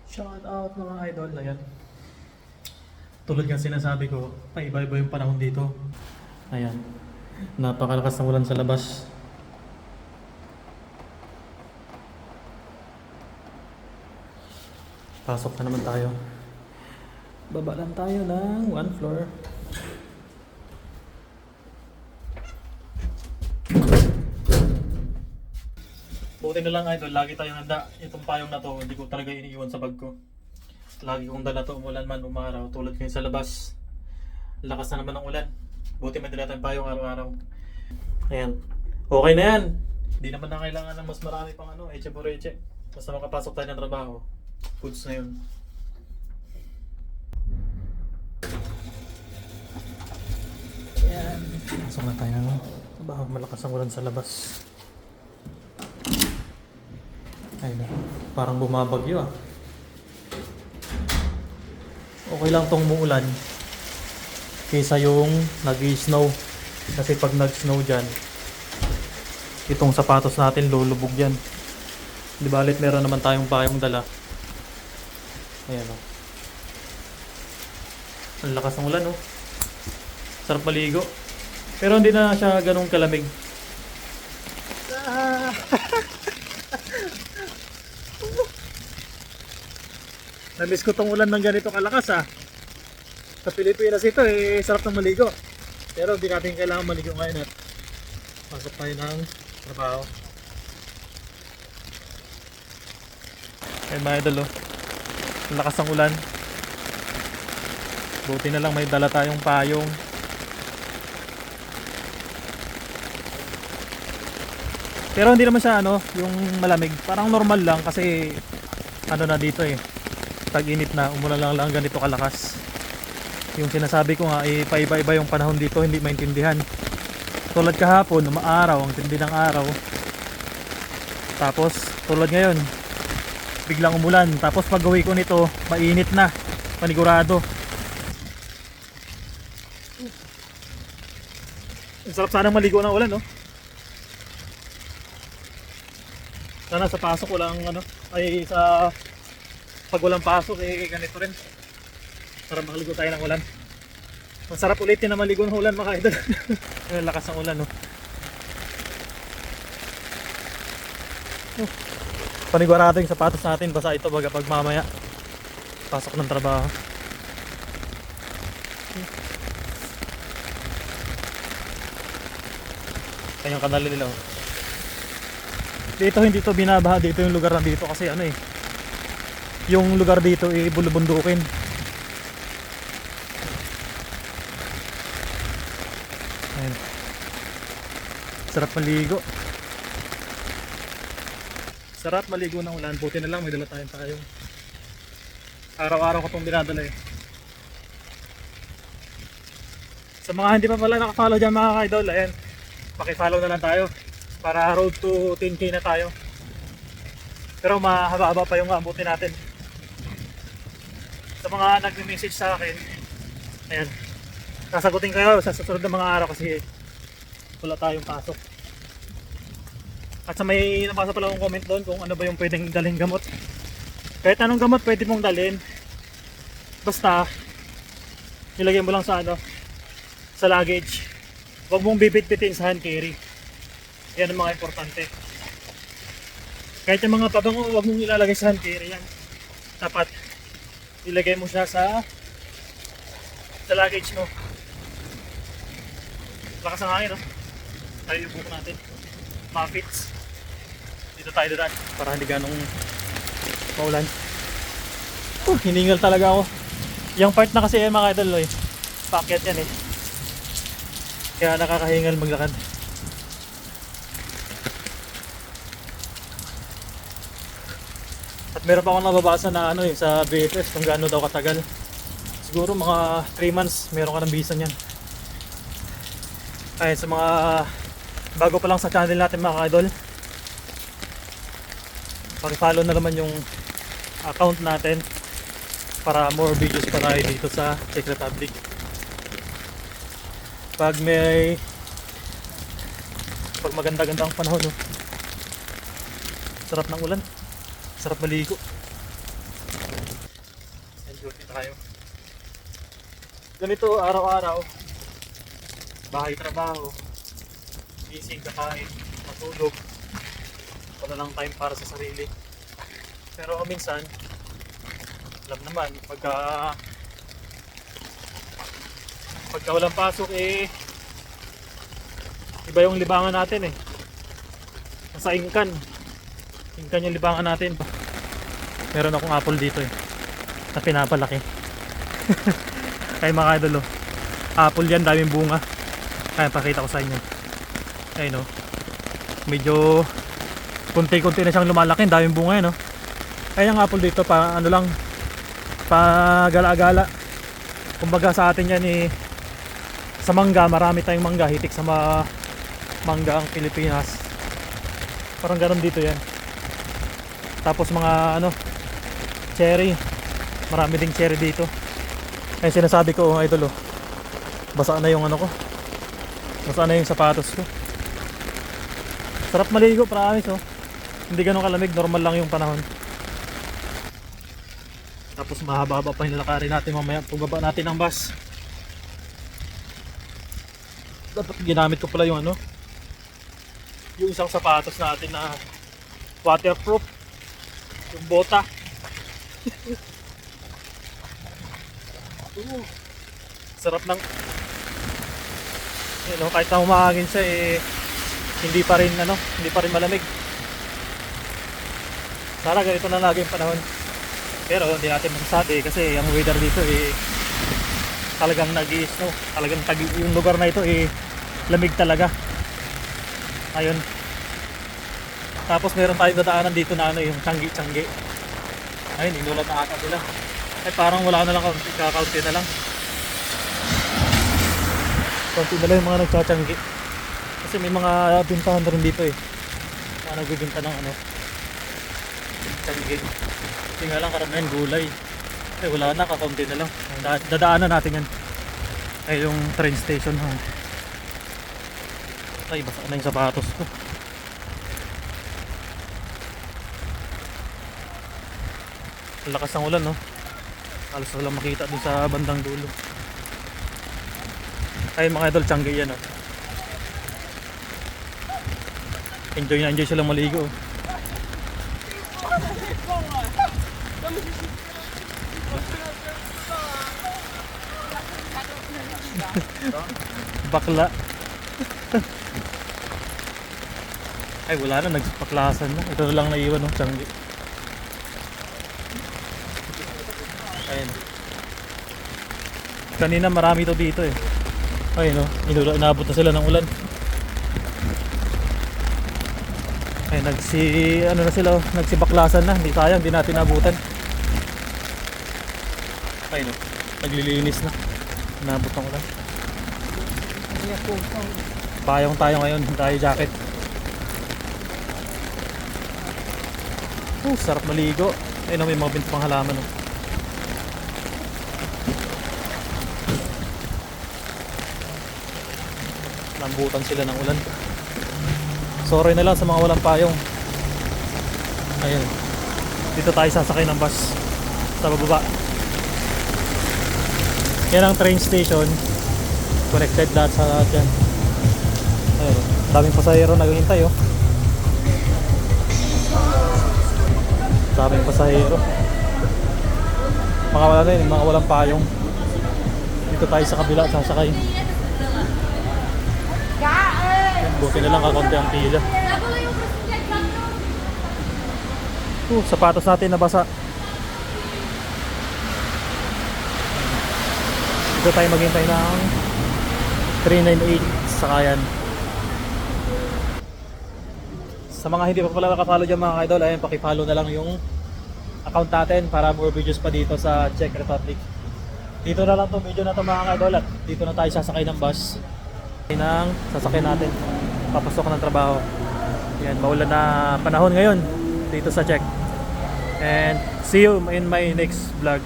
Shout out mga idol. Ayan. Tulad nga sinasabi ko, paiba-iba yung panahon dito. Ayan. Napakalakas ng ulan sa labas. Pasok na naman tayo. Baba lang tayo ng 1 floor. Buti na lang idol, lagi tayong handa. Itong payong na to, hindi ko talaga iniiwan sa bag ko. Lagi kong dala to, umulan man, umaraw. Tulad ngayon sa labas. Lakas na naman ng ulan. Buti may dala tayong payong araw-araw. Ayan. Okay na yan. Hindi naman na kailangan ng mas marami pang eche por eche. Basta makapasok tayo ng trabaho. Goods na yun. Ayan. Pasok na tayo ng trabaho. Malakas ang ulan sa labas. Ayun, parang bumabagyo ah. Okay lang tong muulan kaysa yung nag-snow. Kasi pag nag-snow dyan, itong sapatos natin lulubog yan. Di balit meron naman tayong payong dala. Ayan o. Ang lakas ng ulan o. Sarap maligo. Pero hindi na siya ganun kalamig. Namiss ko tong ulan ng ganito kalakas ah. Sa Pilipinas ito sarap ng maligo. Pero hindi natin kailangan maligo ngayon at pasok tayo ng trabaho. Ayun mga idol oh. Ang lakas ng ulan. Buti na lang may dala tayong payong. Pero hindi naman siya yung malamig. Parang normal lang kasi na dito tag-init na, umulan lang ganito kalakas. Yung sinasabi ko nga paiba-iba yung panahon dito, hindi maintindihan. Tulad kahapon, umaaraw, ang tindi ng araw. Tapos tulad ngayon, biglang umulan. Tapos pag uwi ko nito, mainit na, panigurado. Ang sarap sanang maligo ng ulan, no? Sana sa pasok walang sa pag walang pasok ganito rin. Para makaligo tayo ng ulan. Masarap ulitin na maligo ng ulan mga idol. Ang lakas ng ulan Panigurado yung sapatos natin basta ito baga pag mamaya pasok ng trabaho. Kanyang kanal nila Dito hindi to binabaha dito yung lugar na dito kasi yung lugar dito bulubundukin. Ayan. Sarap maligo. Sarap maligo ng ulan. Buti na lang may dala tayong payong. Araw-araw ko itong dinadala Sa mga hindi pa pala nakafollow dyan mga ka-idol, ayan, pakifollow na lang tayo para road to 10k na tayo. Pero mahaba-haba pa yung abutin natin. Sa mga nag-message sa akin, ayan, sasagutin kayo sa susunod na mga araw kasi wala tayong pasok. At sa may nabasa pala akong comment doon kung ano ba yung pwedeng dalhin gamot. Kahit anong gamot pwede mong dalhin, basta nilagay mo lang sa sa luggage. Huwag mong bibit-bitin sa hand carry. Yan ang mga importante. Kahit yung mga pabango, huwag mong ilalagay sa hand carry yan. Dapat ilagay mo siya sa luggage mo. Lakas ng hangin tayo yung buko natin. Mapits. Dito tayo dadaan para hindi ganong maulan. Hiningal talaga ako. Yung part na kasi mga idol paakyat yan kaya nakakahingal maglakad. At meron pa akong nababasa na sa BFF kung gaano daw katagal. Siguro mga 3 months meron ka ng visa niyan. Ay sa mga bago pa lang sa channel natin mga idol, paki-follow na naman yung account natin para more videos pa tayo dito sa Czech Republic. Pag maganda-ganda ang panahon sarap ng ulan, sarap maligo. duty tayo. Ganito araw-araw. Bahay, trabaho. Gising, kakain, matulog. Wala lang time para sa sarili. Pero minsan, alam naman, pagka walang pasok iba yung libangan natin nasa ingkan yung libangan natin. Meron akong apple dito na pinapalaki. Kaya mga idol apple yan, daming bunga. Kaya pakita ko sa inyo. Ayun medyo kunti-kunti na siyang lumalaki, daming bunga Kaya yung apple dito pa gala-gala. Kumbaga sa atin yan sa mangga, marami tayong mangga, hitik sa mangga ang Pilipinas. Parang ganoon dito yan. Tapos mga cherry, marami ding cherry dito. Ay sinasabi ko idol basa na yung basa na yung sapatos ko. Sarap maligo, promise hindi ganun kalamig, normal lang yung panahon. Tapos mahaba-haba pa yung lalakarin natin mamaya pagbaba natin ng bus. Dapat ginamit ko pala yung yung isang sapatos natin na waterproof, yung bota. Sarap ng kahit na humahangin siya hindi pa rin malamig. Sana ganito na lagi yung panahon. Pero hindi natin masasabi kasi ang weather dito talagang nag-i-snow. Talagang yung lugar na ito lamig talaga. Ayun. Tapos meron tayong dadaanan dito na yung Changi. Ayun, inulat na ata sila. Parang wala na lang, kaunti na lang. Kaunti na lang yung mga nagchachangi. Kasi may mga bintahan na rin dito mga nagbibinta ng Changi. Hindi nga lang karamihan gulay. Wala na, kakaunti na lang. Dadaanan natin yan. Ay yung train station Ay basa na yung sapatos ko. Ang lakas ng ulan halos walang makita dun sa bandang dulo. Ay mga idol, Changi yan enjoy silang maligo. Bakla. Ay wala na, nagpaklasan na. Ito lang naiwan Changi. Ayun. Kanina marami ito dito Ayun inabot na sila ng ulan. Ay na sila nagsibaklasan na. Hindi sayang, hindi natin nabutan. Ayun naglilinis na. Inabot ng ulan. Payong tayo ngayon, tayo jacket. Sarap maligo. Ayun may mga binti pang halaman Lambutan sila ng ulan. Sorry na lang sa mga walang payong. Ayun. Dito tayo sasakay ng bus sa bababa. Yan ang train station. Connected lahat sa dyan. Ayun. Daming pasahero naghihintay Daming pasahero. Mga walang payong. Dito tayo sa kabila sasakay. Buti na lang kakunti ang pila. Sapatos natin nabasa. Dito tayo maghintay ng 398 sakayan. Sa mga hindi pa pala nakapollow dyan mga idol, ayun, pakipollow na lang yung account natin para more videos pa dito sa Czech Republic. Dito na lang itong video na ito mga idol at dito na tayo sasakay ng bus. Ng sasakyan natin papasok ng trabaho. Yan, maulan na panahon ngayon dito sa Czech. And see you in my next vlog.